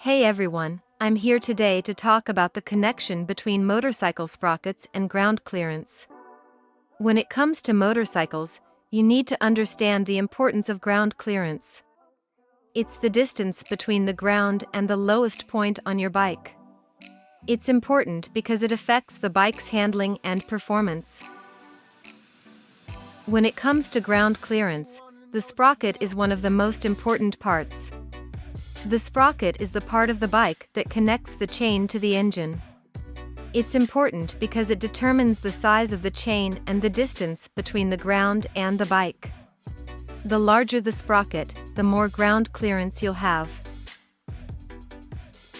Hey everyone, I'm here today to talk about the connection between motorcycle sprockets and ground clearance. When it comes to motorcycles, you need to understand the importance of ground clearance. It's the distance between the ground and the lowest point on your bike. It's important because it affects the bike's handling and performance. When it comes to ground clearance, the sprocket is one of the most important parts. The sprocket is the part of the bike that connects the chain to the engine. It's important because it determines the size of the chain and the distance between the ground and the bike. The larger the sprocket, the more ground clearance you'll have.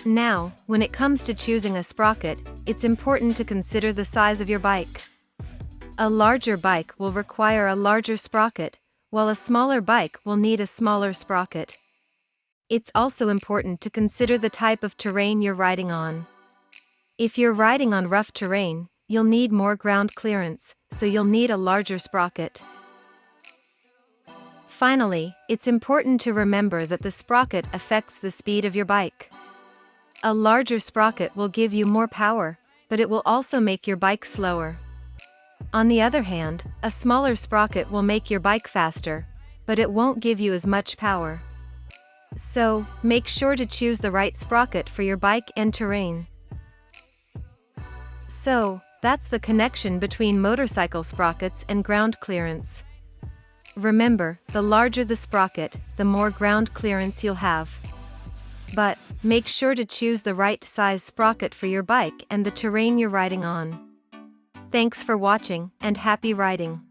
Now, when it comes to choosing a sprocket, it's important to consider the size of your bike. A larger bike will require a larger sprocket, while a smaller bike will need a smaller sprocket. It's also important to consider the type of terrain you're riding on. If you're riding on rough terrain, you'll need more ground clearance, so you'll need a larger sprocket. Finally, it's important to remember that the sprocket affects the speed of your bike. A larger sprocket will give you more power, but it will also make your bike slower. On the other hand, a smaller sprocket will make your bike faster, but it won't give you as much power. So, make sure to choose the right sprocket for your bike and terrain. So, that's the connection between motorcycle sprockets and ground clearance. Remember, the larger the sprocket, the more ground clearance you'll have. But, make sure to choose the right size sprocket for your bike and the terrain you're riding on. Thanks for watching, and happy riding!